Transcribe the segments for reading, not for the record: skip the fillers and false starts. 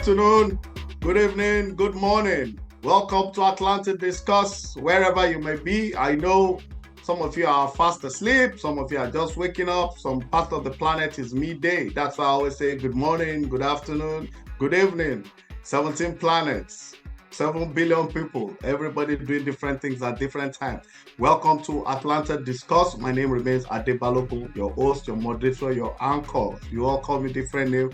afternoon, good evening, good morning. Welcome to Atlanta Discuss, wherever you may be. I know some of you are fast asleep, some of you are just waking up, some part of the planet is midday. That's why I always say good morning, good afternoon, good evening. 17 planets, 7 billion people, everybody doing different things at different times. Welcome to Atlanta Discuss. My name remains Ade Balogun, your host, your moderator, your anchor. You all call me different names,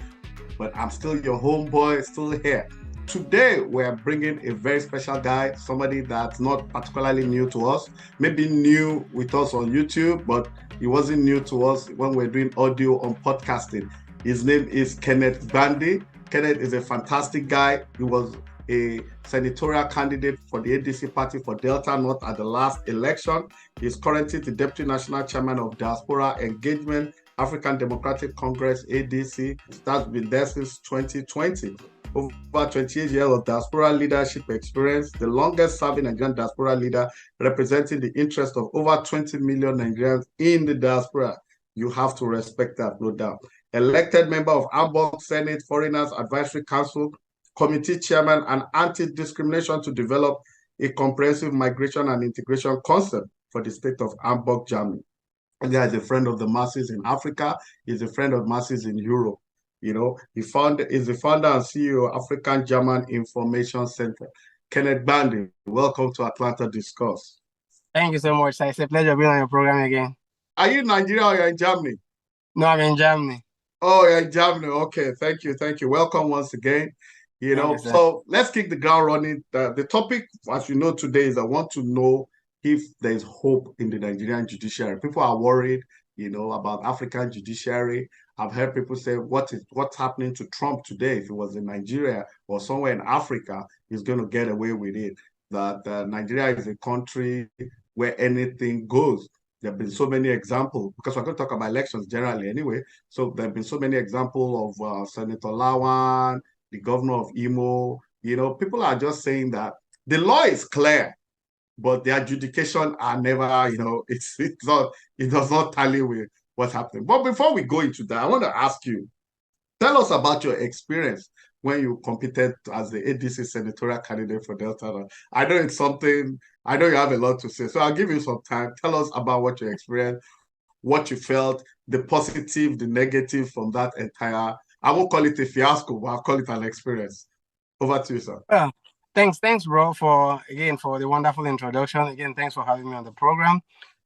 but I'm still your homeboy, still here. Today, we're bringing a very special guy, somebody that's not particularly new to us, maybe new with us on YouTube, but he wasn't new to us when we're doing audio on podcasting. His name is Kenneth GBANDI. Kenneth is a fantastic guy. He was a senatorial candidate for the ADC party for Delta North at the last election. He's currently the Deputy National Chairman of Diaspora Engagement, African Democratic Congress, ADC. That's been there since 2020. Over 28 years of diaspora leadership experience, the longest serving Nigerian diaspora leader representing the interest of over 20 million Nigerians in the diaspora. You have to respect that, no doubt. Elected member of Hamburg Senate Foreigners Advisory Council, committee chairman, and anti-discrimination to develop a comprehensive migration and integration concept for the state of Hamburg, Germany. And he is a friend of the masses in Africa. He's a friend of masses in Europe. You know, he's the founder and CEO of African German Information Center. Kenneth GBANDI, welcome to Atlanta Discuss. Thank you so much. It's a pleasure being on your program again. Are you in Nigeria or you're in Germany? No, I'm in Germany. Oh, you're in Germany. Okay, thank you. Welcome once again. So let's kick the ground running. The topic, as you know, today is I want to know if there's hope in the Nigerian judiciary. People are worried, about African judiciary. I've heard people say, what's happening to Trump today? If he was in Nigeria or somewhere in Africa, he's going to get away with it. That Nigeria is a country where anything goes. There have been so many examples, because we're going to talk about elections generally anyway. So there have been so many examples of Senator Lawan, the governor of Imo. People are just saying that the law is clear, but the adjudication are never, it does not tally with what's happening. But before we go into that, I want to ask you, tell us about your experience when you competed as the ADC senatorial candidate for Delta. I know it's something, I know you have a lot to say, so I'll give you some time. Tell us about what you experienced, what you felt, the positive, the negative from that entire, I won't call it a fiasco, but I'll call it an experience. Over to you, sir. Well, thanks, bro, for the wonderful introduction. Again, thanks for having me on the program.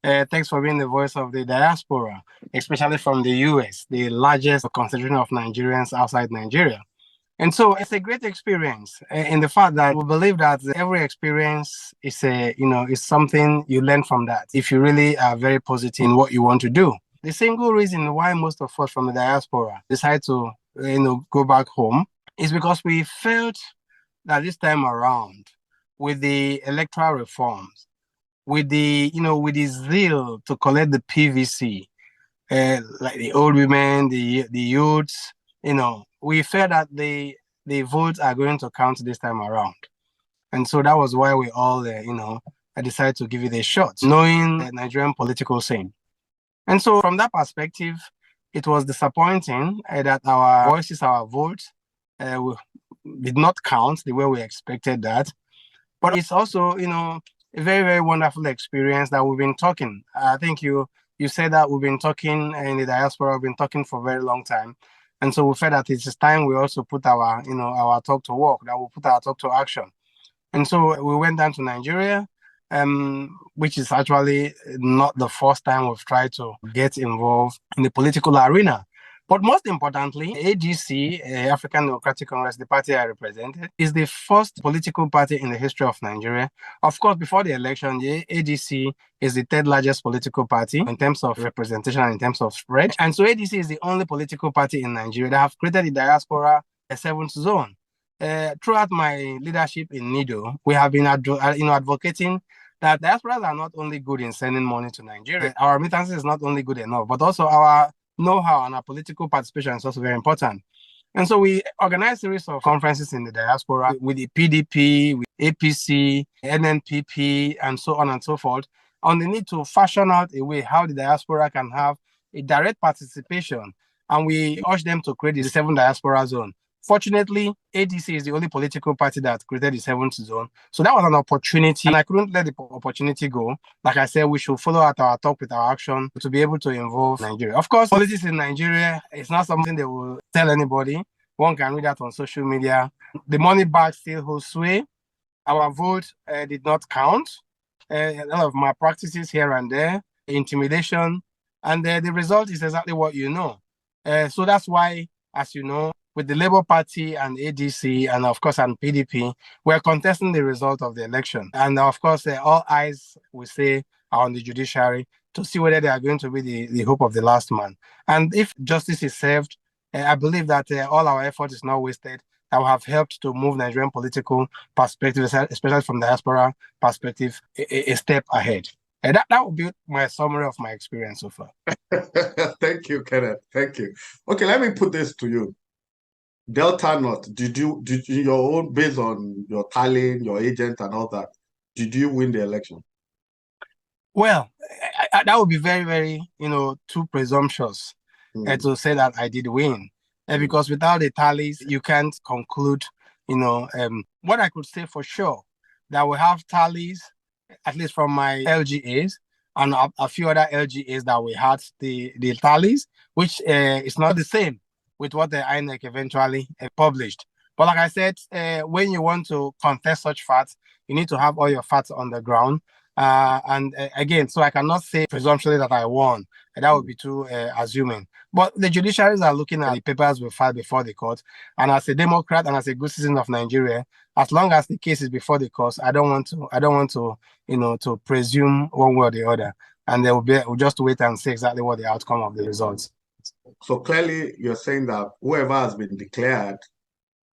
Thanks for being the voice of the diaspora, especially from the US, the largest concentration of Nigerians outside Nigeria. And so it's a great experience in the fact that we believe that every experience is is something you learn from that if you really are very positive in what you want to do. The single reason why most of us from the diaspora decide to go back home is because we felt that this time around, with the electoral reforms, with the zeal to collect the PVC, like the old women, the youths, we felt that the votes are going to count this time around. And so that was why we all, I decided to give it a shot, knowing the Nigerian political scene. And so from that perspective, it was disappointing that our voices, our votes, did not count the way we expected that. But it's also, a very, very wonderful experience that we've been talking. I think you said that we've been talking in the diaspora, we've been talking for a very long time. And so we felt that it's time we also put our talk to work, that we'll put our talk to action. And so we went down to Nigeria, which is actually not the first time we've tried to get involved in the political arena. But most importantly, ADC, African Democratic Congress, the party I represented, is the first political party in the history of Nigeria. Of course, before the election, the ADC is the third largest political party in terms of representation and in terms of spread. And so ADC is the only political party in Nigeria that have created the diaspora a seventh zone. Throughout my leadership in NIDO, we have been advocating that diasporas are not only good in sending money to Nigeria, our remittances is not only good enough, but also our know-how and our political participation is also very important. And so we organized a series of conferences in the diaspora with the PDP, with APC, NNPP, and so on and so forth, on the need to fashion out a way how the diaspora can have a direct participation. And we urged them to create the 7 diaspora zone Fortunately, ADC is the only political party that created the seventh zone. So that was an opportunity, and I couldn't let the opportunity go. Like I said, we should follow out our talk with our action to be able to involve Nigeria. Of course, politics in Nigeria is not something they will tell anybody. One can read that on social media. The money bag still holds sway. Our vote did not count. A lot of malpractices here and there, intimidation, and the result is exactly what you know. So that's why, as you know, with the Labour Party and ADC and of course and PDP, we're contesting the result of the election. And of course, all eyes, we say, are on the judiciary to see whether they are going to be the hope of the last man. And if justice is served, I believe that all our effort is not wasted. That will have helped to move Nigerian political perspective, especially from the diaspora perspective, a step ahead. And that would be my summary of my experience so far. Thank you, Kenneth. Thank you. Okay, let me put this to you. Delta North, did you your own, based on your tallying, your agent and all that, did you win the election? Well, that would be very, very, too presumptuous to say that I did win. Because without the tallies, you can't conclude, what I could say for sure, that we have tallies, at least from my LGAs, and a few other LGAs that we had the tallies, which is not the same with what the INEC eventually published. But like I said, when you want to contest such facts, you need to have all your facts on the ground. And again, so I cannot say presumptuously that I won. That would be too assuming. But the judiciaries are looking at the papers we filed before the court. And as a Democrat and as a good citizen of Nigeria, as long as the case is before the court, I don't want to, to presume one way or the other. And we'll just wait and see exactly what the outcome of the results. So clearly, you're saying that whoever has been declared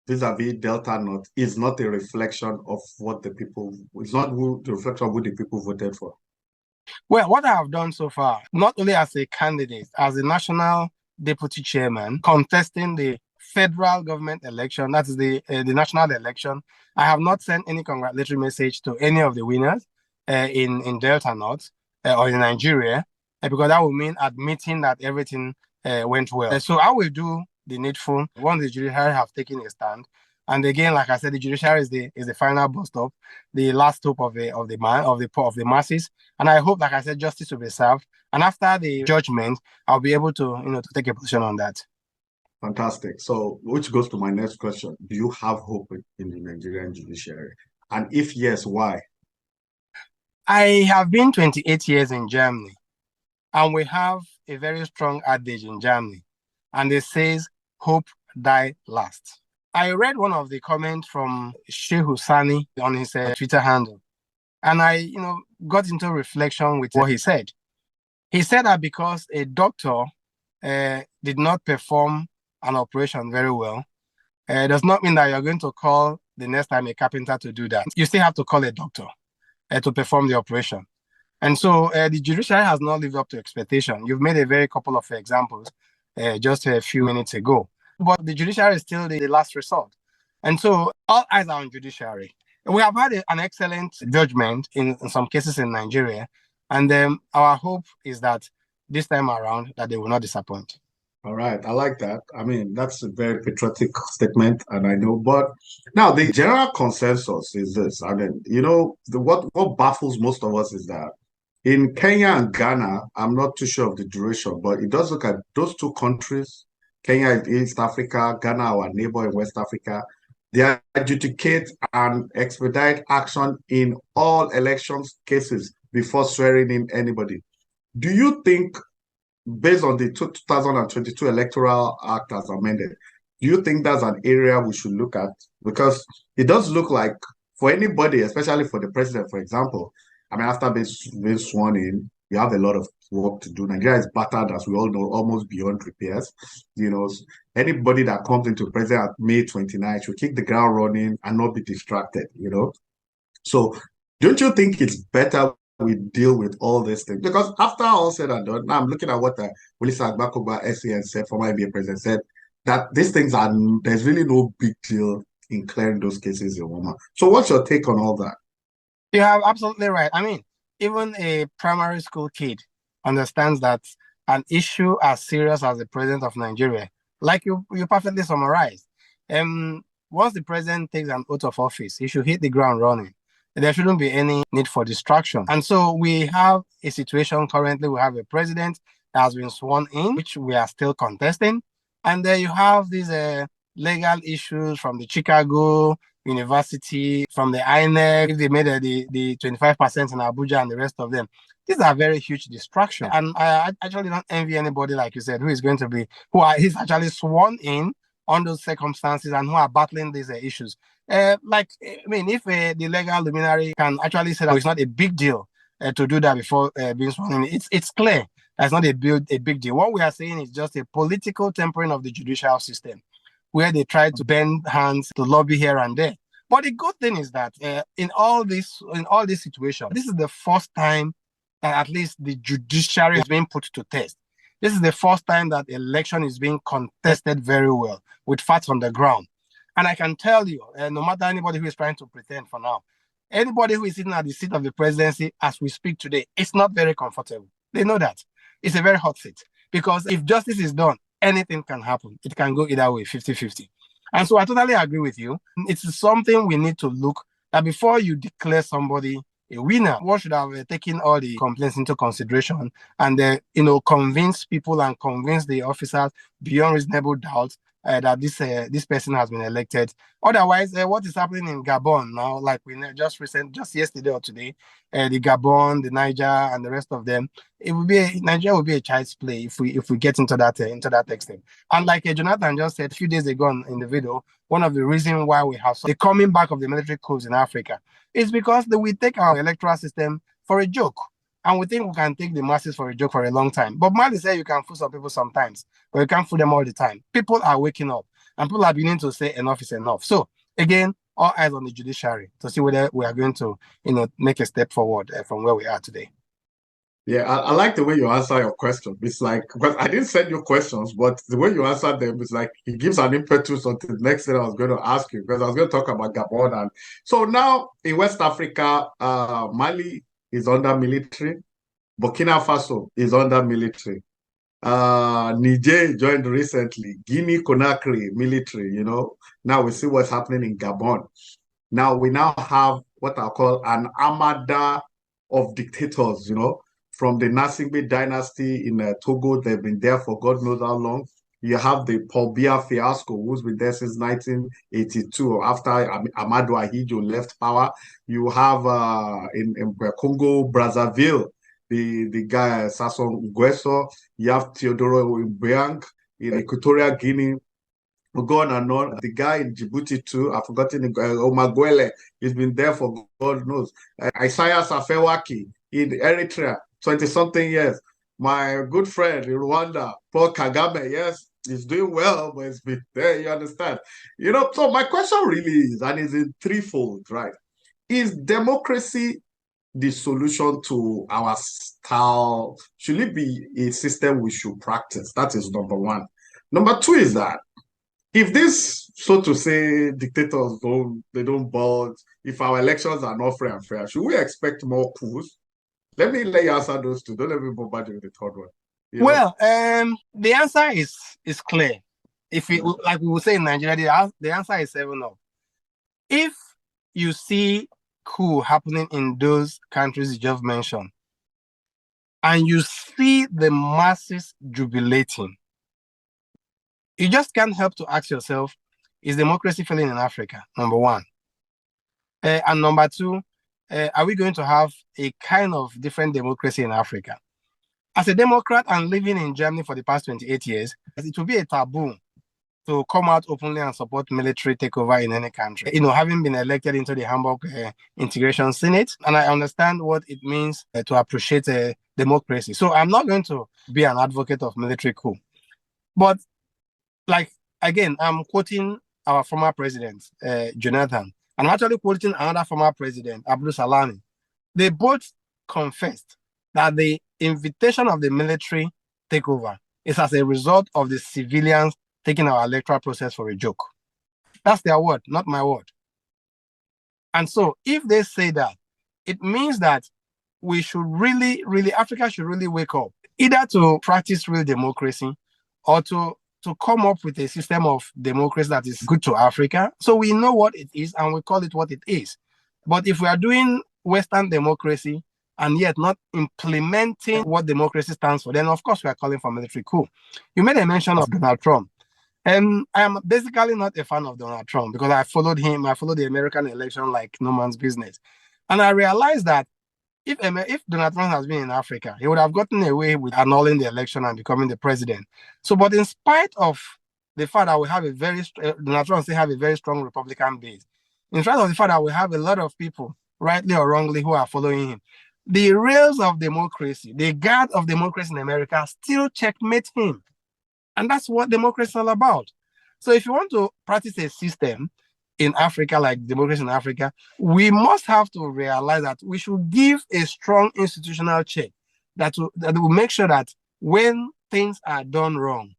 vis-a-vis Delta North is not a reflection of what the people, it's not the reflection of who the people voted for. Well, what I have done so far, not only as a candidate, as a national deputy chairman contesting the federal government election, that is the national election, I have not sent any congratulatory message to any of the winners in Delta North or in Nigeria, because that would mean admitting that everything went well. So I will do the needful once the judiciary have taken a stand. And again, like I said, the judiciary is the final bus stop, the last hope of the masses. And I hope, like I said, justice will be served. And after the judgment, I'll be able to, to take a position on that. Fantastic. So, which goes to my next question: do you have hope in the Nigerian judiciary? And if yes, why? I have been 28 years in Germany, and we have a very strong adage in Germany, and it says, "Hope die last." I read one of the comments from Sheikh Husani on his Twitter handle, and I, got into reflection with what he said. He said that because a doctor did not perform an operation very well, does not mean that you're going to call the next time a carpenter to do that. You still have to call a doctor to perform the operation. And so the judiciary has not lived up to expectation. You've made a very couple of examples just a few minutes ago. But the judiciary is still the last resort. And so all eyes are on judiciary. We have had an excellent judgment in some cases in Nigeria. And our hope is that this time around that they will not disappoint. All right, I like that. I mean, that's a very patriotic statement, and I know. But now the general consensus is this. I mean, what baffles most of us is that in Kenya and Ghana, I'm not too sure of the duration, but it does look at those two countries. Kenya is East Africa, Ghana, our neighbor in West Africa. They adjudicate and expedite action in all elections cases before swearing in anybody. Do you think, based on the 2022 Electoral Act as amended, do you think that's an area we should look at? Because it does look like for anybody, especially for the president, for example, I mean, after being sworn in, you have a lot of work to do. Nigeria is battered, as we all know, almost beyond repairs. Anybody that comes into president at May 29 should kick the ground running and not be distracted, So don't you think it's better we deal with all these things? Because after all said and done, now I'm looking at what Wilisa Agbakoba, SAN said, former NBA president, said, that these things there's really no big deal in clearing those cases in Roma. So what's your take on all that? You have absolutely right. I mean, even a primary school kid understands that an issue as serious as the president of Nigeria, like you perfectly summarized, Once the president takes an oath of office, he should hit the ground running. There shouldn't be any need for distraction. And so we have a situation currently, we have a president that has been sworn in, which we are still contesting. And then you have these legal issues from the Chicago University, from the INEC, if they made the 25% in Abuja and the rest of them. These are very huge distractions. And I actually don't envy anybody, like you said, who's he's actually sworn in on those circumstances and who are battling these issues. If the legal luminary can actually say that it's not a big deal to do that before being sworn in, it's clear that's not a big deal. What we are saying is just a political tempering of the judicial system, where they try to bend hands to lobby here and there. But the good thing is that in all this situation, this is the first time that at least the judiciary is being put to test. This is the first time that election is being contested very well with facts on the ground. And I can tell you, no matter anybody who is trying to pretend for now, anybody who is sitting at the seat of the presidency as we speak today, it's not very comfortable. They know that. It's a very hot seat. Because if justice is done, anything can happen. It can go either way, 50-50. And so I totally agree with you. It's something we need to look at before you declare somebody a winner. What should have taken all the complaints into consideration and convince people and convince the officers beyond reasonable doubt that this person has been elected. Otherwise, what is happening in Gabon now, like we just yesterday or today, the Gabon, the Niger, and the rest of them, Nigeria will be a child's play if we get into that extent. And like Jonathan just said a few days ago in the video, one of the reasons why we have the coming back of the military coups in Africa is because we take our electoral system for a joke. And we think we can take the masses for a joke for a long time. But Mali said you can fool some people sometimes, but you can't fool them all the time. People are waking up, and people are beginning to say enough is enough. So again, all eyes on the judiciary to see whether we are going to, make a step forward from where we are today. Yeah, I like the way you answer your question. It's like, because I didn't send you questions, but the way you answer them is like it gives an impetus on the next thing I was going to ask you, because I was going to talk about Gabon. And so now in West Africa, Mali is under military. Burkina Faso is under military. Niger joined recently. Guinea Conakry, military, Now we see what's happening in Gabon. Now we have what I call an armada of dictators, from the Nasingbe dynasty in Togo. They've been there for God knows how long. You have the Paul Biya fiasco, who's been there since 1982, after Amadou Ahidjo left power. You have in Congo, Brazzaville, the guy Sassou Nguesso. You have Teodoro Obiang in Equatorial Guinea. We go on and on. The guy in Djibouti too, I've forgotten, Omaguele, he's been there for God knows. Isaias Afewerki in Eritrea, 20-something years. My good friend in Rwanda, Paul Kagame, yes, he's doing well, but he's been there, you understand. So my question really is, and it's in threefold, right? Is democracy the solution to our style? Should it be a system we should practice? That is number one. Number two is that if this, so to say, dictators don't budge, if our elections are not free and fair, should we expect more coups? Let me let you answer those two. Don't let me bombard you with the third one. Well, the answer is clear. If we like we would say in Nigeria, the answer is 7-0. If you see coup happening in those countries you just mentioned, and you see the masses jubilating, you just can't help to ask yourself, is democracy failing in Africa? Number one. And number two, are we going to have a kind of different democracy in Africa? As a Democrat and living in Germany for the past 28 years, it will be a taboo to come out openly and support military takeover in any country. Having been elected into the Hamburg Integration Senate, and I understand what it means to appreciate democracy. So I'm not going to be an advocate of military coup. But again, I'm quoting our former president, Jonathan, and I'm actually quoting another former president, Abdul Salami. They both confessed that the invitation of the military takeover is as a result of the civilians taking our electoral process for a joke. That's their word, not my word. And so if they say that, it means that we should Africa should really wake up, either to practice real democracy or to to come up with a system of democracy that is good to Africa. So we know what it is and we call it what it is. But if we are doing Western democracy and yet not implementing what democracy stands for, then of course we are calling for military coup. You made a mention of Donald Trump. And I am basically not a fan of Donald Trump because I followed him. I followed the American election like no man's business. And I realized that if Donald Trump has been in Africa, he would have gotten away with annulling the election and becoming the president. So, but in spite of the fact that we have Donald Trump still have a very strong Republican base, in spite of the fact that we have a lot of people, rightly or wrongly, who are following him, the rails of democracy, the guard of democracy in America still checkmate him. And that's what democracy is all about. So if you want to practice a system in Africa, like democracy in Africa, we must have to realize that we should give a strong institutional check that will make sure that when things are done wrong,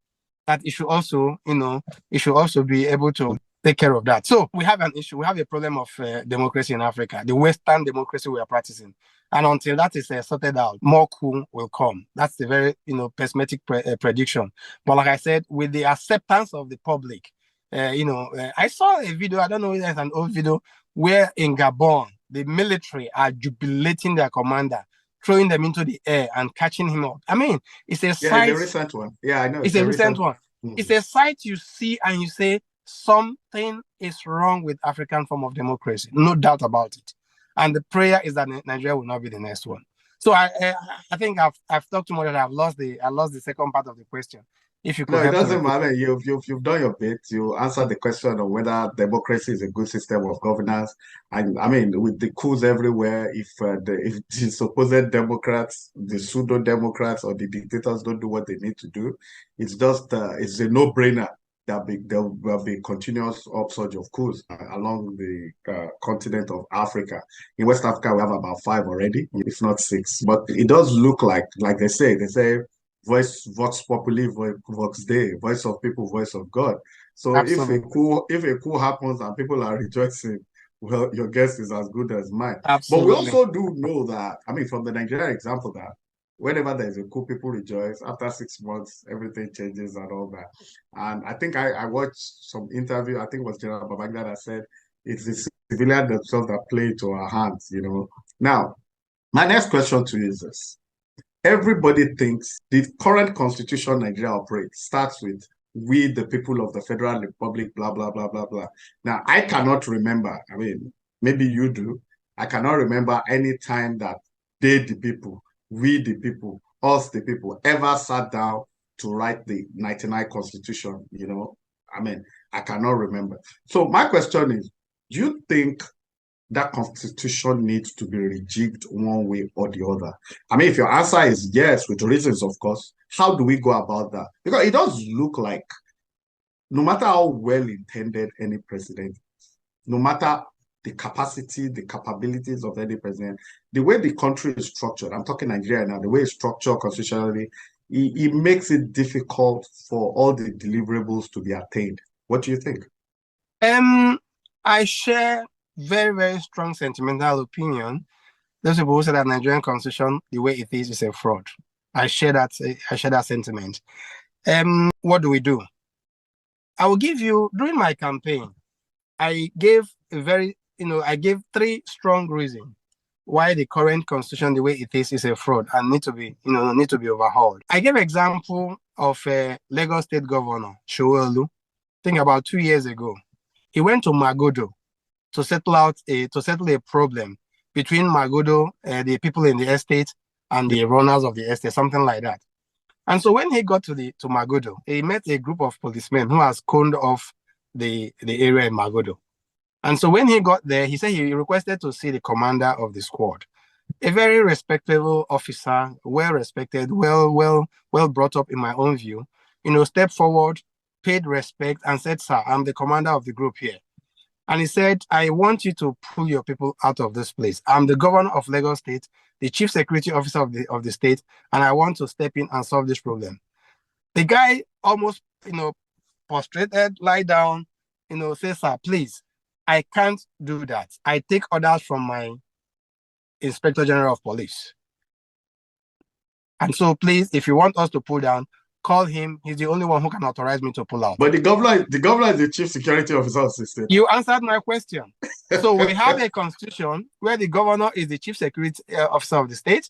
that it should also, it should also be able to take care of that. So we have an issue. We have a problem of democracy in Africa, the Western democracy we are practicing. And until that is sorted out, more coup will come. That's a very, pessimistic prediction. But like I said, with the acceptance of the public, I saw a video, I don't know if it's an old video, where in Gabon, the military are jubilating their commander, throwing them into the air and catching him up. I mean, it's a sight. Yeah, the recent one. Yeah, I know. It's a recent one. Mm-hmm. It's a sight you see and you say, something is wrong with African form of democracy. No doubt about it. And the prayer is that Nigeria will not be the next one. So I think I've talked too much and I lost the second part of the question. If you could no, it doesn't matter. You've done your bit. You answered the question of whether democracy is a good system of governance. And I mean, with the coups everywhere, if the supposed Democrats, the pseudo Democrats, or the dictators don't do what they need to do, it's just it's a no-brainer. There will be continuous upsurge of coups along the continent of Africa. In West Africa, we have about 5 already, if not 6. But it does look like they say, vox populi, vox Dei, voice of people, voice of God. So Absolutely. if a coup happens and people are rejoicing, well, your guess is as good as mine. Absolutely. But we also do know that, I mean, from the Nigerian example, that whenever there's a coup, people rejoice. After 6 months, everything changes and all that. And I think I watched some interview, I think it was General Babangida that said, it's the civilians themselves that play into our hands, Now, my next question to you is this. Everybody thinks the current constitution Nigeria operates starts with we, the people of the Federal Republic, blah, blah, blah, blah, blah. Now, I cannot remember, I mean, maybe you do, I cannot remember any time that they, the people, we, the people, us, the people, ever sat down to write the 99 constitution, I mean, I cannot remember. So my question is, do you think that constitution needs to be rejigged one way or the other? I mean, if your answer is yes, with reasons, of course, how do we go about that? Because it does look like no matter how well-intended any president, no matter the capacity, the capabilities of any president, the way the country is structured, I'm talking Nigeria now, the way it's structured constitutionally, it makes it difficult for all the deliverables to be attained. What do you think? I share very, very strong sentimental opinion. Those people who say that Nigerian constitution, the way it is a fraud. I share that sentiment. What do? I will give you, during my campaign, I gave I gave 3 strong reasons why the current constitution, the way it is a fraud and need to be overhauled. I gave example of Lagos State Governor Showolu. I think about 2 years ago, he went to Magodo to settle a problem between Magodo, the people in the estate, and the runners of the estate, something like that. And so when he got to Magodo, he met a group of policemen who has coned off the area in Magodo. And so when he got there, he said he requested to see the commander of the squad, a very respectable officer, well respected, well brought up in my own view, stepped forward, paid respect, and said, "Sir, I'm the commander of the group here." And he said, "I want you to pull your people out of this place. I'm the governor of Lagos State, the chief security officer of the state, and I want to step in and solve this problem." The guy almost, prostrated, lie down, says, "Sir, please, I can't do that. I take orders from my Inspector General of Police. And so please, if you want us to pull down, call him. He's the only one who can authorize me to pull out. But the governor is the chief security officer of the state. You answered my question. So we have a constitution where the governor is the chief security officer of the state,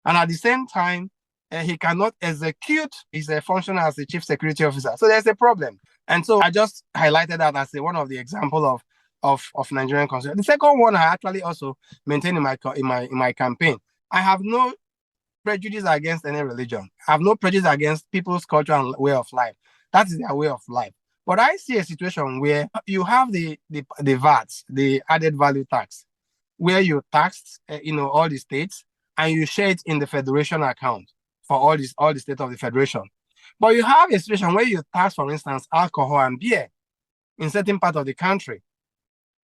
and at the same time, he cannot execute his function as the chief security officer. So there's a problem. And so I just highlighted that as one of the example of Nigerian constitution. The second one I actually also maintain in my campaign. I have no prejudice against any religion. I have no prejudice against people's culture and way of life. That is their way of life. But I see a situation where you have the VAT, the added value tax, where you tax all the states and you share it in the federation account for all the states of the federation. But you have a situation where you tax, for instance, alcohol and beer in certain part of the country.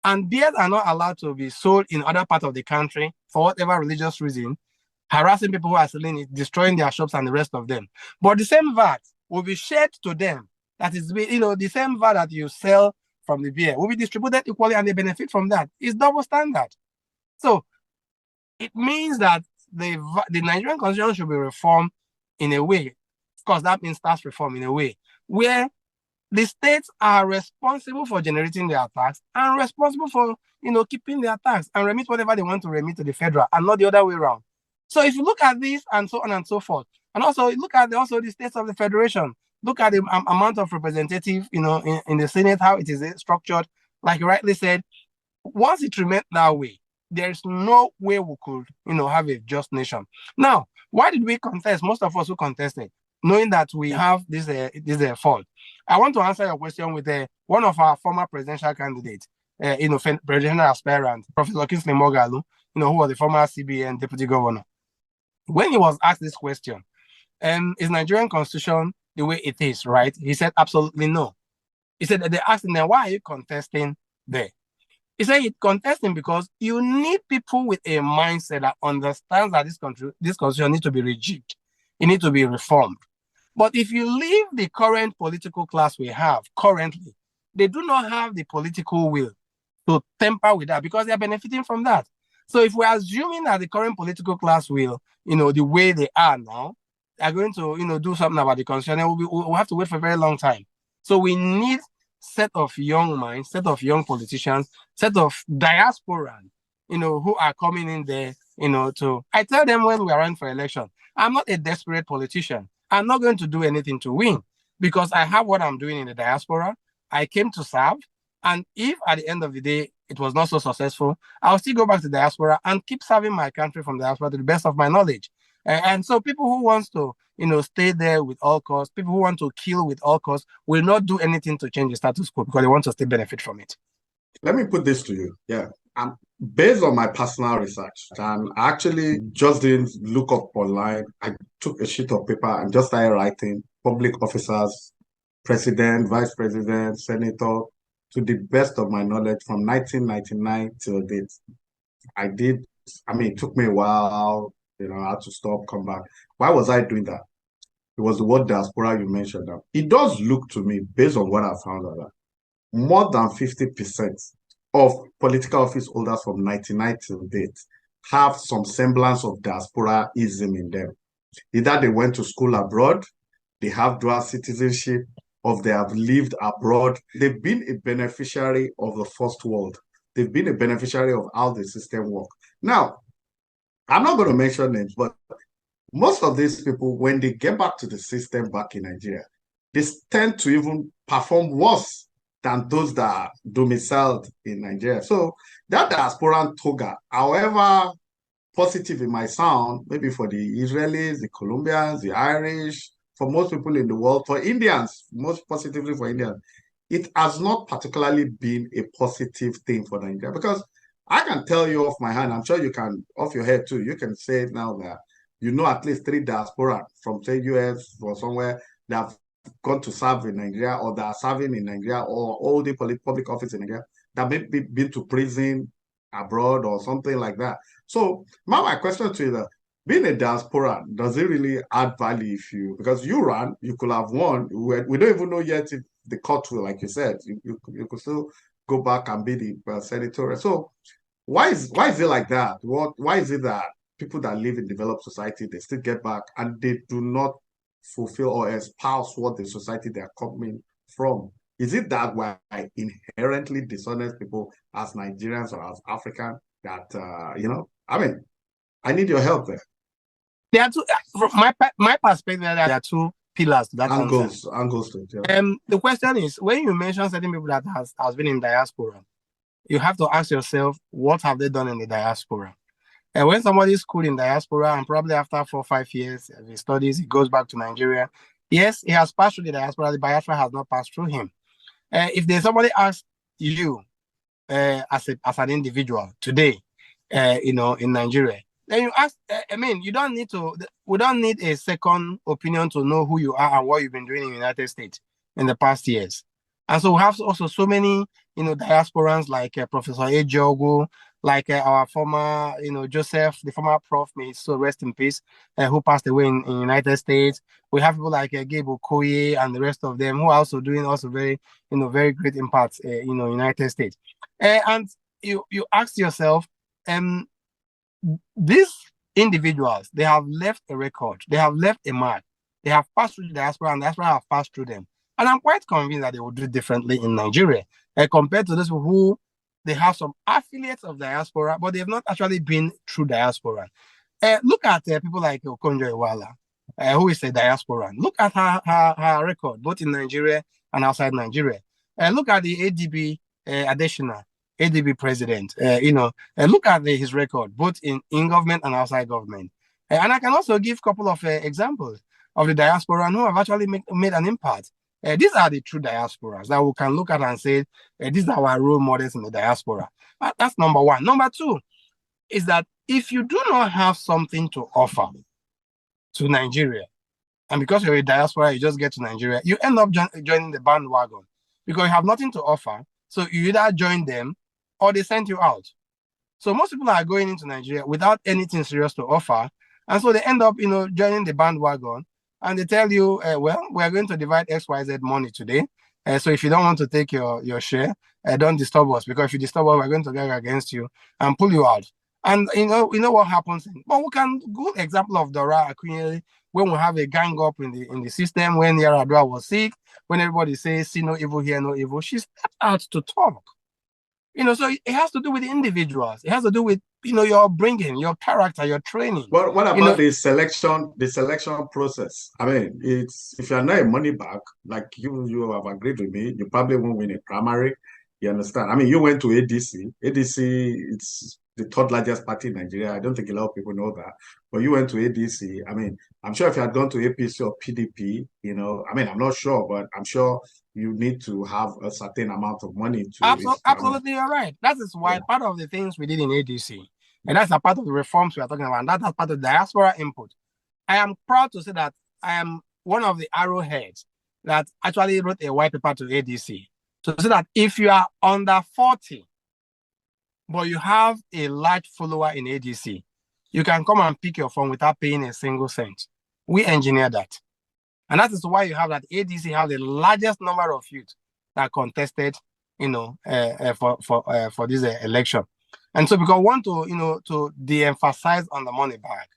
And beers are not allowed to be sold in other parts of the country for whatever religious reason, harassing people who are selling it, destroying their shops and the rest of them. But the same VAT will be shared to them. That is, the same VAT that you sell from the beer will be distributed equally and they benefit from that. It's double standard. So it means that the Nigerian constitution should be reformed in a way, of course, that means tax reform in a way, where the states are responsible for generating their tax and responsible for, keeping their tax and remit whatever they want to remit to the federal and not the other way around. So if you look at this and so on and so forth, and also look at the states of the federation, look at the amount of representative, in the Senate, how it is structured, like you rightly said, once it remains that way, there's no way we could, have a just nation. Now, why did we contest? Most of us who contested, knowing that we have this fault. I want to answer your question with one of our former presidential candidates, presidential aspirant, Professor Kingsley Moghalu, who was the former CBN deputy governor. When he was asked this question, is Nigerian constitution the way it is, right? He said, absolutely no. He said that they asked him, then why are you contesting there? He said, it's contesting because you need people with a mindset that understands that this constitution needs to be rejigged. It needs to be reformed. But if you leave the current political class we have currently, they do not have the political will to temper with that because they are benefiting from that. So if we're assuming that the current political class will, the way they are now, are going to, do something about the constitution, we'll have to wait for a very long time. So we need set of young minds, set of young politicians, set of diasporans, who are coming in there, I tell them when we are running for election, I'm not a desperate politician. I'm not going to do anything to win because I have what I'm doing in the diaspora. I came to serve. And if at the end of the day, it was not so successful, I'll still go back to the diaspora and keep serving my country from the diaspora to the best of my knowledge. And so people who want to, stay there with all costs, people who want to kill with all costs will not do anything to change the status quo because they want to still benefit from it. Let me put this to you. Yeah. Based on my personal research, and I actually just didn't look up online. I took a sheet of paper and just started writing public officers, president, vice president, senator, to the best of my knowledge from 1999 till date. It took me a while, I had to stop, come back. Why was I doing that? It was the word diaspora you mentioned. It does look to me, based on what I found out, more than 50% of political office holders from 1999 till date have some semblance of diasporaism in them. Either they went to school abroad, they have dual citizenship, or they have lived abroad. They've been a beneficiary of the first world. They've been a beneficiary of how the system works. Now, I'm not going to mention names, but most of these people, when they get back to the system back in Nigeria, they tend to even perform worse than those that are domiciled in Nigeria. So that diasporan toga, however positive it might sound, maybe for the Israelis, the Colombians, the Irish, for most people in the world, for Indians, most positively for Indians, it has not particularly been a positive thing for Nigeria. Because I can tell you off my hand, I'm sure you can, off your head too, you can say it now that at least 3 diaspora from, say, US or somewhere that have gone to serve in Nigeria or that are serving in Nigeria or all the public office in Nigeria that may be been to prison abroad or something like that. So my question to you that being a diaspora, does it really add value because you ran, you could have won. We don't even know yet if the court will, like you said, you could still go back and be the senator. So why is it like that? Why is it that people that live in developed society, they still get back and they do not fulfill or espouse what the society they're coming from? Is it that we're inherently dishonest people as Nigerians or as Africans that, I mean, I need your help there. There are two, from my perspective, there are two pillars to that angles to it. Yeah. The question is, when you mention certain people that has been in diaspora, you have to ask yourself, what have they done in the diaspora? And when somebody is schooled in diaspora and probably after 4 or 5 years of his studies, he goes back to Nigeria. Yes, he has passed through the diaspora has not passed through him. If there's somebody asks you as an individual today, in Nigeria, then you ask, we don't need a second opinion to know who you are and what you've been doing in the United States in the past years. And so we have also so many, diasporans like Professor Ejogo, like our former, Joseph, the former prof, may so rest in peace, who passed away in the United States. We have people like Gabe Okoye and the rest of them who are also doing very, very great impacts, United States. And you ask yourself, these individuals, they have left a record, they have left a mark, they have passed through the diaspora and the diaspora have passed through them. And I'm quite convinced that they will do differently in Nigeria compared to those who they have some affiliates of diaspora, but they have not actually been through diaspora. Look at people like Okonjo Iweala, who is a diasporan. Look at her record, both in Nigeria and outside Nigeria. Look at the ADB Adesina, ADB president. Look at his record, both in government and outside government. And I can also give a couple of examples of the diaspora who have actually made an impact. These are the true diasporas that we can look at and say, these are our role models in the diaspora. That's number one. Number two is that if you do not have something to offer to Nigeria, and because you're a diaspora, you just get to Nigeria, you end up joining the bandwagon because you have nothing to offer. So you either join them or they send you out. So most people are going into Nigeria without anything serious to offer. And so they end up, joining the bandwagon. And they tell you, well, we are going to divide XYZ money today. So if you don't want to take your share, don't disturb us, because if you disturb us, we're going to go against you and pull you out. And you know what happens. But we can good example of Dora Akunyele when we have a gang up in the system, when Yaradua was sick, when everybody says, see no evil here, no evil. She stepped out to talk. So it has to do with the individuals. It has to do with, your bringing, your character, your training. But what about the selection process? I mean, it's if you're not a money bag, like you have agreed with me, you probably won't win a primary. You understand? I mean, you went to ADC. ADC, it's the third largest party in Nigeria. I don't think a lot of people know that. But you went to ADC. I mean, I'm sure if you had gone to APC or PDP, I mean, I'm not sure, but I'm sure you need to have a certain amount of money to... Absolutely, you're right. That is why part of the things we did in ADC, and that's a part of the reforms we are talking about, and that's part of the diaspora input. I am proud to say that I am one of the arrowheads that actually wrote a white paper to ADC to say that if you are under 40, but you have a large follower in ADC, you can come and pick your phone without paying a single cent. We engineer that. And that is why you have that ADC have the largest number of youth that contested, for this election. And so because we want to de-emphasize on the money bag.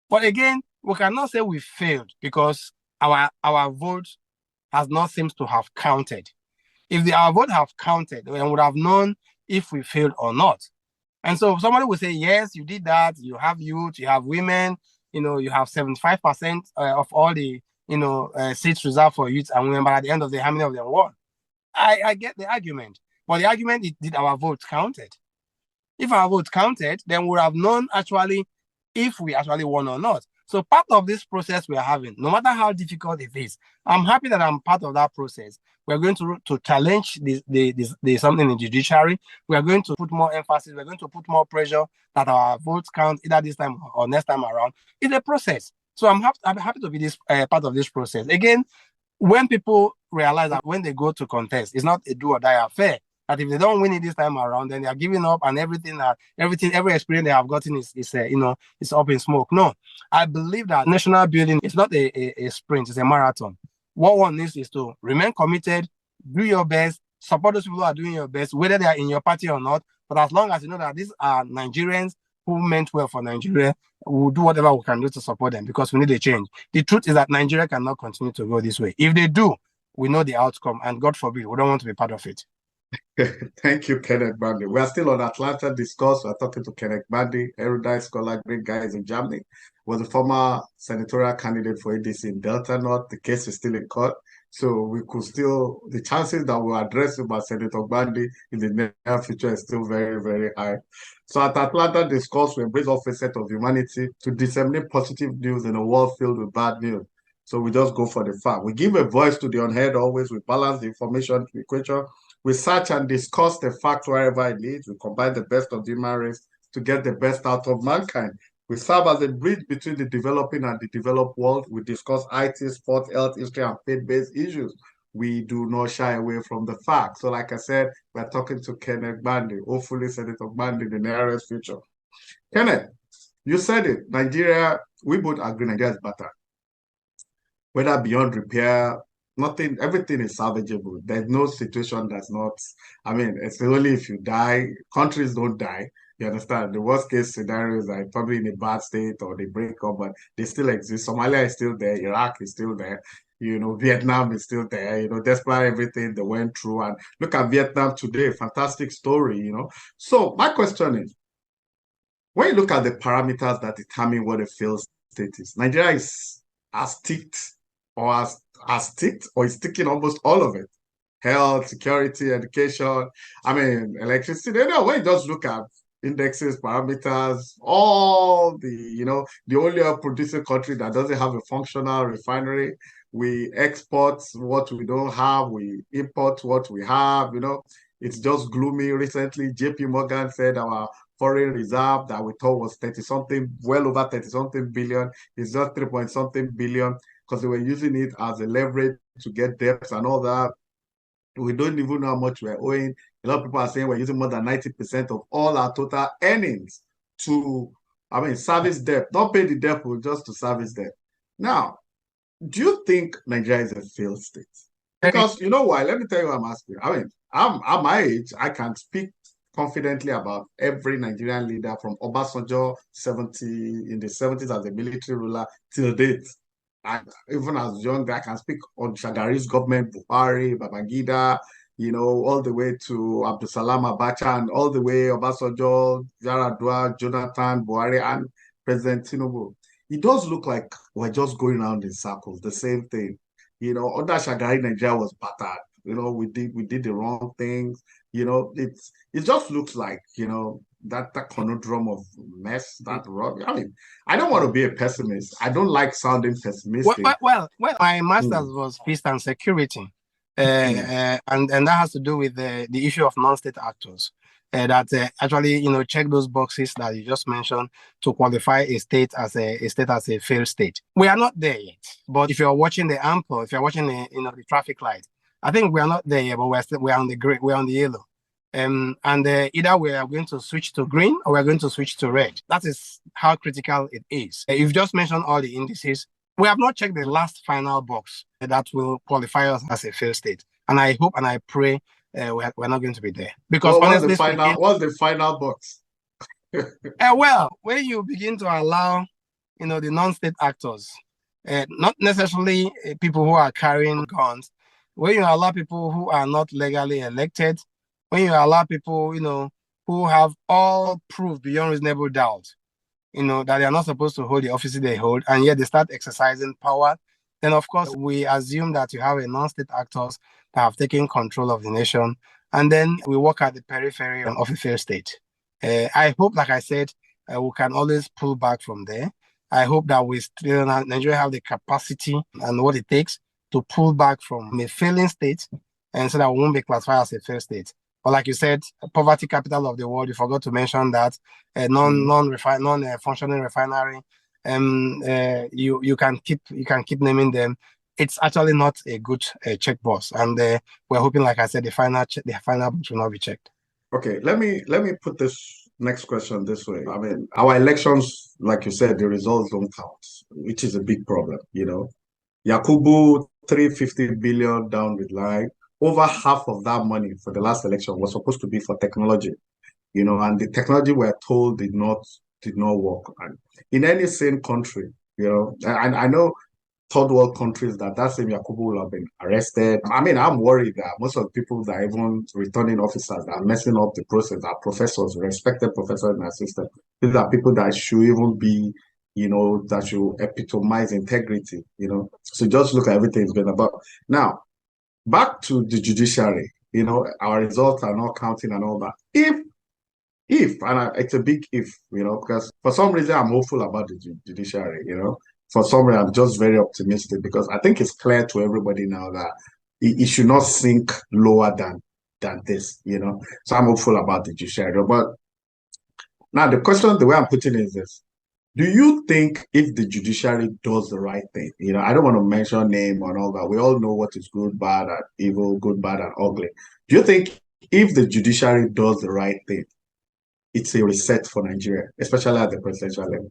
But again, we cannot say we failed because our vote has not seemed to have counted. If our vote have counted, we would have known if we failed or not. And so somebody will say, yes, you did that. You have youth, you have women, you have 75% of all the seats reserved for youth and women, but at the end of the day, how many of them won? I get the argument. But the argument is, did our vote counted? If our vote counted, then we would have known actually if we actually won or not. So part of this process we are having, no matter how difficult it is, I'm happy that I'm part of that process. We're going to challenge the something in judiciary. We are going to put more emphasis. We're going to put more pressure that our votes count either this time or next time around. It's a process. So I'm happy to be this part of this process. Again, when people realize that when they go to contest, it's not a do or die affair. That if they don't win it this time around, then they are giving up, and every experience they have gotten is up in smoke. No, I believe that national building is not a sprint; it's a marathon. What one needs is to remain committed, do your best, support those people who are doing your best, whether they are in your party or not. But as long as you know that these are Nigerians who meant well for Nigeria, we'll do whatever we can do to support them because we need a change. The truth is that Nigeria cannot continue to go this way. If they do, we know the outcome, and God forbid, we don't want to be part of it. Thank you, Kenneth Gbandi. We are still on Atlanta Discourse. We're talking to Kenneth Gbandi, erudite scholar, great guys in Germany. Was a former senatorial candidate for ADC in Delta North. The case is still in court. So we could still, the chances that we'll address him by Senator Gbandi in the near future is still very, very high. So at Atlanta Discourse, we embrace all facets of humanity to disseminate positive news in a world filled with bad news. So we just go for the fact. We give a voice to the unheard always. We balance the information equation. We search and discuss the facts wherever it leads. We combine the best of the human race to get the best out of mankind. We serve as a bridge between the developing and the developed world. We discuss IT, sport, health, history, and faith-based issues. We do not shy away from the facts. So like I said, we're talking to Kenneth Gbandi, hopefully Senator Gbandi in the nearest future. Kenneth, you said it. Nigeria, we both agree Nigeria is better. Whether beyond repair, nothing, everything is salvageable. There's no situation that's not, I mean, it's only if you die, countries don't die. You understand? The worst case scenario is like probably in a bad state or they break up, but they still exist. Somalia is still there, Iraq is still there, you know, Vietnam is still there, you know, despite everything they went through. And look at Vietnam today, fantastic story, you know. So my question is, when you look at the parameters that determine what a failed state is, Nigeria is as ticked or as ticked or is ticking almost all of it. Health, security, education, I mean, electricity. You know, when you just look at indexes, parameters, all the, you know, the only producing country that doesn't have a functional refinery. We export what we don't have, we import what we have, you know. It's just gloomy. Recently, JP Morgan said our foreign reserve that we thought was 30 something, well over 30 something billion, is just 3 point something billion because they were using it as a leverage to get debts and all that. We don't even know how much we're owing. A lot of people are saying we're using more than 90% of all our total earnings to, I mean, service debt, not pay the debt, but just to service debt. Now, do you think Nigeria is a failed state? Because you know why? Let me tell you what I'm asking. I mean, I'm at my age, I can speak confidently about every Nigerian leader from Obasanjo 70 in the 70s as a military ruler till date. And even as young, I can speak on Shagari's government, Buhari, Babangida, you know, all the way to Abdusalam Abacha and all the way Obasanjo, Yaradua, Jonathan, Buhari, and President Tinubu. It does look like we're just going around in circles, the same thing. You know, under Shagari, Nigeria was battered. You know, we did the wrong things. You know, it just looks like, you know, that conundrum of mess, that rot. I mean, I don't want to be a pessimist. I don't like sounding pessimistic. Well, my master's was peace and security. And that has to do with the issue of non-state actors that actually, you know, check those boxes that you just mentioned to qualify a state as a failed state. We are not there yet. But if you're watching the ample, if you're watching the, you know, the traffic light, I think we are not there yet, but we're on the gray, we're on the yellow. And either we are going to switch to green or we're going to switch to red. That is how critical it is. You've just mentioned all the indices. We have not checked the last final box that will qualify us as a failed state. And I hope and I pray we're not going to be there. Because honestly, what's the final box? Well, when you begin to allow, you know, the non-state actors, not necessarily people who are carrying guns, when you allow people who are not legally elected, when you allow people, you know, who have all proof beyond reasonable doubt, you know, that they are not supposed to hold the offices they hold, and yet they start exercising power, then of course we assume that you have a non-state actors that have taken control of the nation, and then we work at the periphery of a failed state. I hope, like I said, we can always pull back from there. I hope that we still, Nigeria have the capacity and what it takes to pull back from a failing state, and so that we won't be classified as a failed state. But like you said, poverty capital of the world, you forgot to mention that non-functioning refinery. You can keep naming them. It's actually not a good checkbox, and we're hoping, like I said, the final box will not be checked. Okay, let me put this next question this way. I mean, our elections, like you said, the results don't count, which is a big problem. You know, Yakubu 350 billion down the line. Over half of that money for the last election was supposed to be for technology, you know, and the technology we're told did not did not work. And in any sane country, and I know third world countries that same Yakubu will have been arrested. I mean, I'm worried that most of the people that are even returning officers that are messing up the process are professors, respected professors in our system. These are people that should even be, that should epitomize integrity, So just look at everything it's been about. Now, back to the judiciary, our results are not counting and all that. It's a big if, because for some reason I'm hopeful about the judiciary, For some reason I'm just very optimistic because I think it's clear to everybody now that it should not sink lower than this, So I'm hopeful about the judiciary. But now the question, the way I'm putting it is this. Do you think if the judiciary does the right thing, I don't want to mention name and all that. We all know what is good, bad, and evil, good, bad, and ugly. Do you think if the judiciary does the right thing, it's a reset for Nigeria, especially at the presidential level?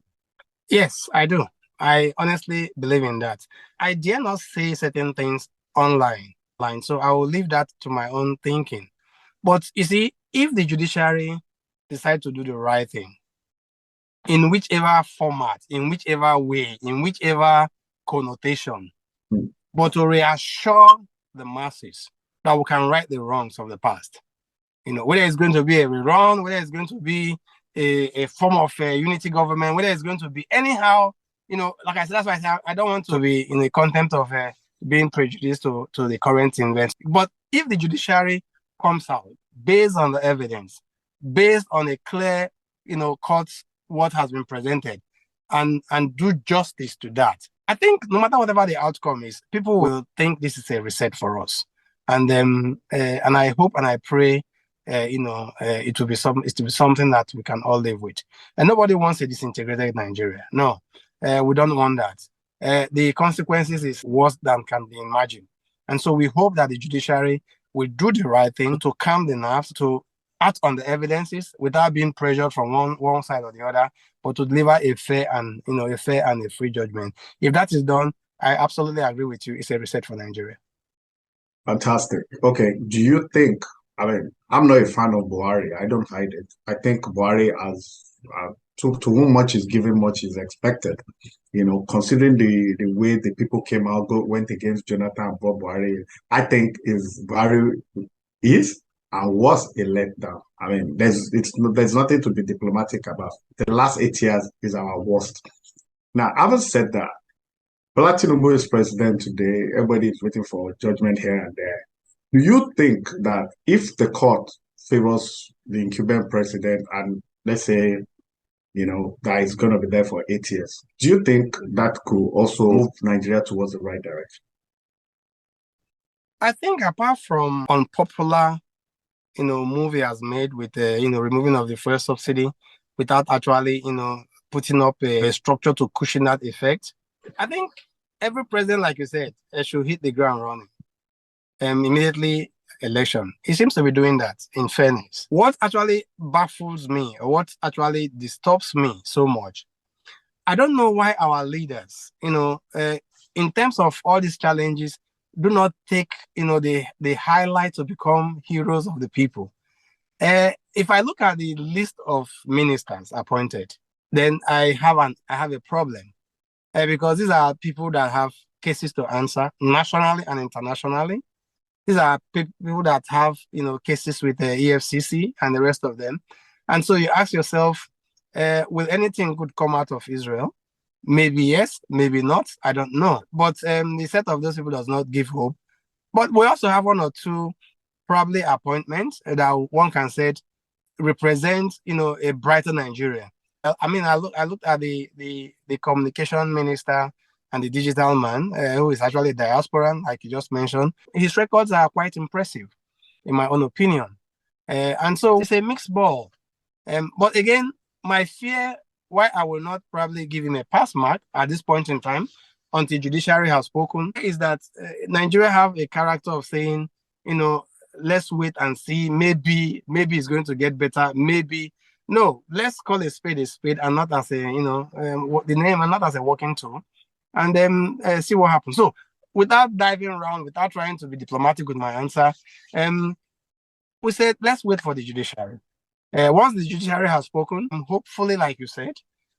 Yes, I do. I honestly believe in that. I dare not say certain things online, so I will leave that to my own thinking. But you see, if the judiciary decide to do the right thing, in whichever format, in whichever way, in whichever connotation, but to reassure the masses that we can right the wrongs of the past. Whether it's going to be a rerun, whether it's going to be a form of a unity government, whether it's going to be anyhow, like I said, that's why I say I don't want to be in the contempt of being prejudiced to the current event. But if the judiciary comes out based on the evidence, based on a clear, court, what has been presented, and do justice to that, I think no matter whatever the outcome is, people will think this is a reset for us. And I hope and I pray it will be something that we can all live with. And nobody wants a disintegrated Nigeria. No, we don't want that. The consequences is worse than can be imagined. And so we hope that the judiciary will do the right thing to calm the nerves, to act on the evidences without being pressured from one side or the other, but to deliver a fair and a free judgment. If that is done, I absolutely agree with you. It's a reset for Nigeria. Fantastic. Okay. Do you think, I'm not a fan of Buhari. I don't hide it. I think Buhari has, to whom much is given, much is expected. Considering the way the people came out, went against Jonathan and Bob Buhari, I think Buhari is and was a letdown. There's nothing to be diplomatic about. The last 8 years is our worst. Now, having said that, Bola Tinubu is president today. Everybody is waiting for judgment here and there. Do you think that if the court favors the incumbent president and let's say, that is going to be there for 8 years, do you think that could also move Nigeria towards the right direction? I think apart from unpopular, move he has made with, removing of the fuel subsidy without actually, putting up a structure to cushion that effect, I think every president, like you said, should hit the ground running. Immediately election. He seems to be doing that, in fairness. What actually baffles me, or what actually disturbs me so much, I don't know why our leaders, in terms of all these challenges, do not take, the highlight to become heroes of the people. If I look at the list of ministers appointed, then I have a problem. Because these are people that have cases to answer nationally and internationally. These are people that have, cases with the EFCC and the rest of them. And so you ask yourself, will anything good come out of Israel? Maybe yes, maybe not. I don't know. But the set of those people does not give hope. But we also have one or two probably appointments that one can say represent, a brighter Nigeria. I looked at the communication minister and the digital man, who is actually a diasporan, like you just mentioned. His records are quite impressive, in my own opinion. And so it's a mixed ball. But again, my fear, why I will not probably give him a pass mark at this point in time, until judiciary has spoken, is that Nigeria have a character of saying, let's wait and see. Maybe it's going to get better. Maybe. No, let's call a spade and not as a, the name and not as a working tool, and then see what happens. So without diving around, without trying to be diplomatic with my answer, we said, let's wait for the judiciary. Once the judiciary has spoken, hopefully, like you said,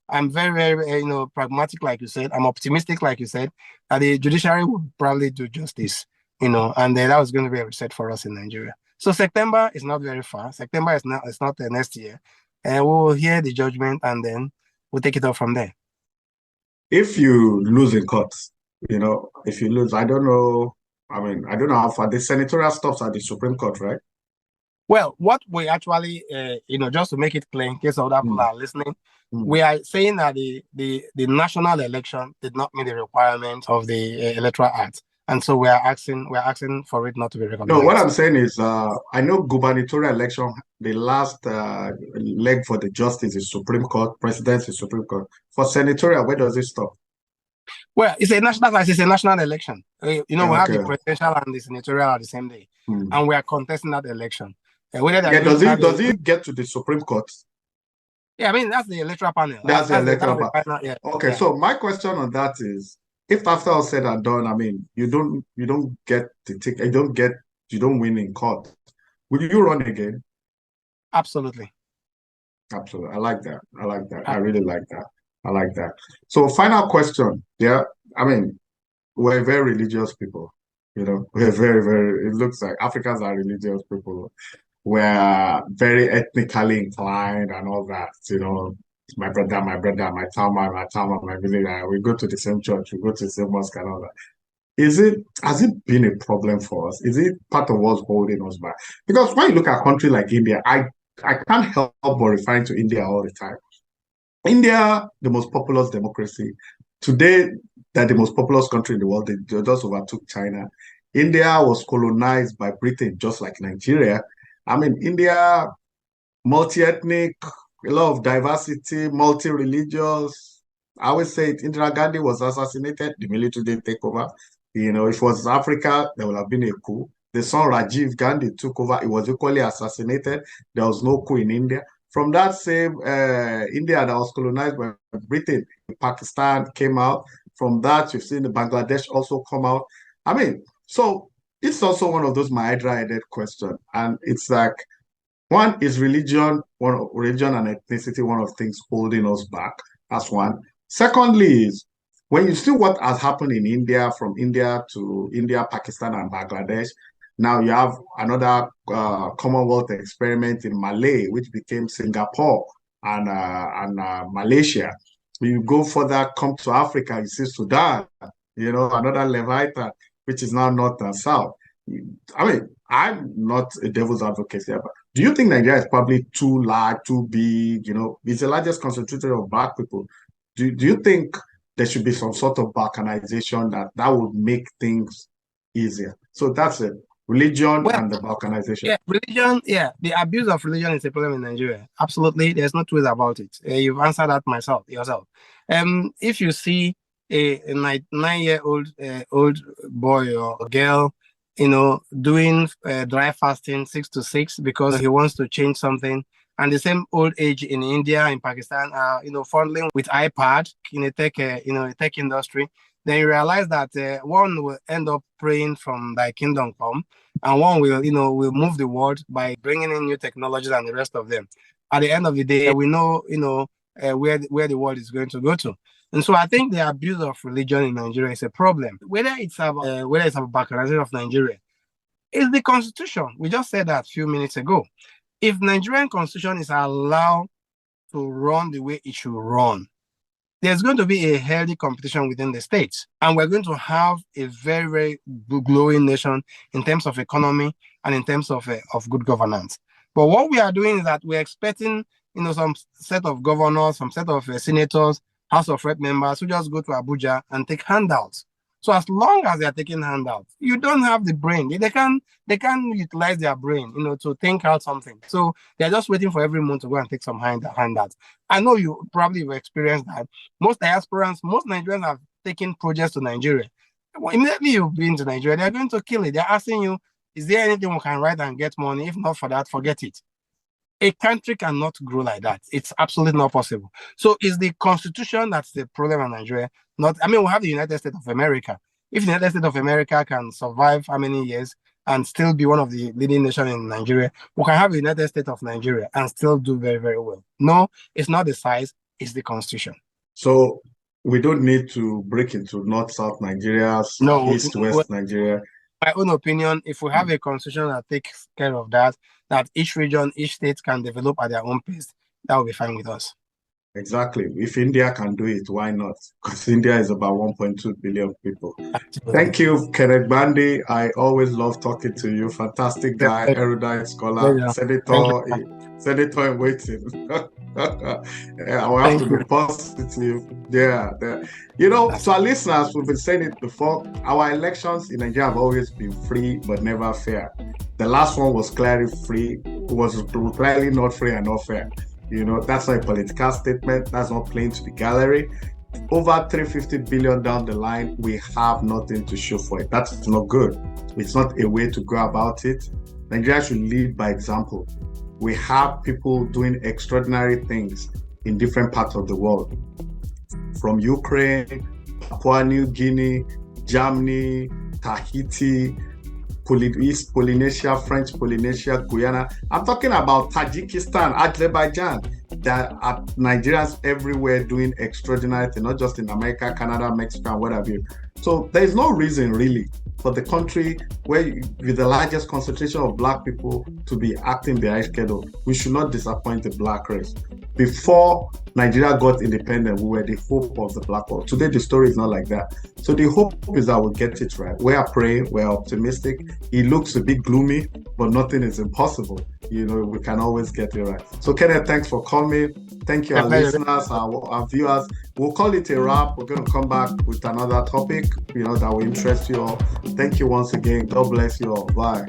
I'm very, very, pragmatic, like you said. I'm optimistic, like you said, that the judiciary will probably do justice, and that was going to be a reset for us in Nigeria. So September is not very far. September is not. It's not the next year, and we'll hear the judgment, and then we'll take it up from there. If you lose in court, if you lose, I don't know. I mean, I don't know how far the senatorial stops at the Supreme Court, right? Well, what we actually, just to make it clear in case other people are listening, we are saying that the national election did not meet the requirements of the Electoral Act, and so we're asking for it not to be recognized. No, what I'm saying is, I know gubernatorial election, the last leg for the justice is Supreme Court, presidency is Supreme Court. For senatorial, where does it stop? Well, it's a national election. We have the presidential and the senatorial at the same day, and we are contesting that election. Does it get to the Supreme Court? Yeah, I mean, that's the electoral panel. That's the electoral panel. Yeah. Okay, so my question on that is, if after all said and done, I mean, you don't get the ticket, you don't win in court, will you run again? Absolutely. Absolutely. I like that. I really like that. I like that. So final question. Yeah. I mean, we're very religious people. We're very, very, it looks like Africans are religious people. We're very ethnically inclined and all that. My brother, my town, my village. We go to the same church, we go to the same mosque and all that. Has it been a problem for us? Is it part of what's holding us back? Because when you look at a country like India, I can't help but referring to India all the time. India, the most populous democracy. Today, they're the most populous country in the world. They just overtook China. India was colonized by Britain, just like Nigeria. I mean, India, multi-ethnic, a lot of diversity, multi-religious. I always say it, Indira Gandhi was assassinated, the military didn't take over. If it was Africa, there would have been a coup. The son Rajiv Gandhi took over, it was equally assassinated. There was no coup in India. From that same India that was colonized by Britain, Pakistan came out. From that, you've seen the Bangladesh also come out. I mean, so it's also one of those my hydra-headed questions. And it's like, one is religion and ethnicity, one of the things holding us back. That's one. Secondly is, when you see what has happened in India, from India to India, Pakistan, and Bangladesh, now you have another Commonwealth experiment in Malay, which became Singapore and Malaysia. You go further, come to Africa, you see Sudan, another Leviathan, which is now North and South. I mean, I'm not a devil's advocate here, but do you think Nigeria is probably too large, too big? It's the largest concentration of Black people. Do you think there should be some sort of balkanization that would make things easier? So that's it. Religion and the balkanization. Yeah, religion, the abuse of religion is a problem in Nigeria. Absolutely, there's no two ways about it. You've answered that yourself. If you see a 9-year-old old boy or girl, doing dry fasting 6 to 6 because he wants to change something, and the same old age in India, in Pakistan, fondling with iPad in a tech industry, then you realize that one will end up praying from thy kingdom come, and one will move the world by bringing in new technologies and the rest of them. At the end of the day, we know, where the world is going to go to. And so I think the abuse of religion in Nigeria is a problem. Whether it's about balkanization of Nigeria, it's the constitution. We just said that a few minutes ago. If Nigerian constitution is allowed to run the way it should run, there's going to be a healthy competition within the states. And we're going to have a very, very glowing nation in terms of economy and in terms of good governance. But what we are doing is that we're expecting, some set of governors, some set of senators, House of Rep members who just go to Abuja and take handouts. So as long as they are taking handouts, you don't have the brain. They can utilize their brain, to think out something. So they're just waiting for every month to go and take some handouts. I know you probably have experienced that. Most diasporans, most Nigerians have taken projects to Nigeria. Well, immediately you've been to Nigeria, they're going to kill it. They're asking you, is there anything we can write and get money? If not for that, forget it. A country cannot grow like that. It's absolutely not possible. So it's the constitution that's the problem in Nigeria. We have the United States of America. If the United States of America can survive how many years and still be one of the leading nations in Nigeria. We can have a United States of Nigeria and still do very, very well. No, it's not the size, it's the constitution. So we don't need to break into North-South Nigeria, East-West Nigeria. My own opinion, if we have a constitution that takes care of that each region, each state can develop at their own pace, that will be fine with us. Exactly. If India can do it, why not? Because India is about 1.2 billion people. Absolutely. Thank you, Kenneth GBANDI. I always love talking to you. Fantastic guy, erudite scholar, senator in waiting. I will have to be positive. Yeah. You know, to our listeners, we've been saying it before, our elections in Nigeria have always been free, but never fair. The last one was clearly free, was clearly not free and not fair. You know, that's not a political statement. That's not playing to the gallery. Over 350 billion down the line, we have nothing to show for it. That's not good. It's not a way to go about it. Nigeria should lead by example. We have people doing extraordinary things in different parts of the world. From Ukraine, Papua New Guinea, Germany, Tahiti, East Polynesia, French Polynesia, Guyana. I'm talking about Tajikistan, Azerbaijan. There are Nigerians everywhere doing extraordinary things, not just in America, Canada, Mexico, and what have you. So there is no reason really for the country with the largest concentration of Black people to be acting behind schedule. We should not disappoint the Black race. Before Nigeria got independent, we were the hope of the Black world. Today, the story is not like that. So the hope is that we'll get it right. We are praying, we're optimistic. It looks a bit gloomy, but nothing is impossible. You know, we can always get it right. So Kenneth, thanks for coming. Thank you, our listeners, our viewers. We'll call it a wrap. We're going to come back with another topic, you know, that will interest you all. Thank you once again. God bless you all. Bye.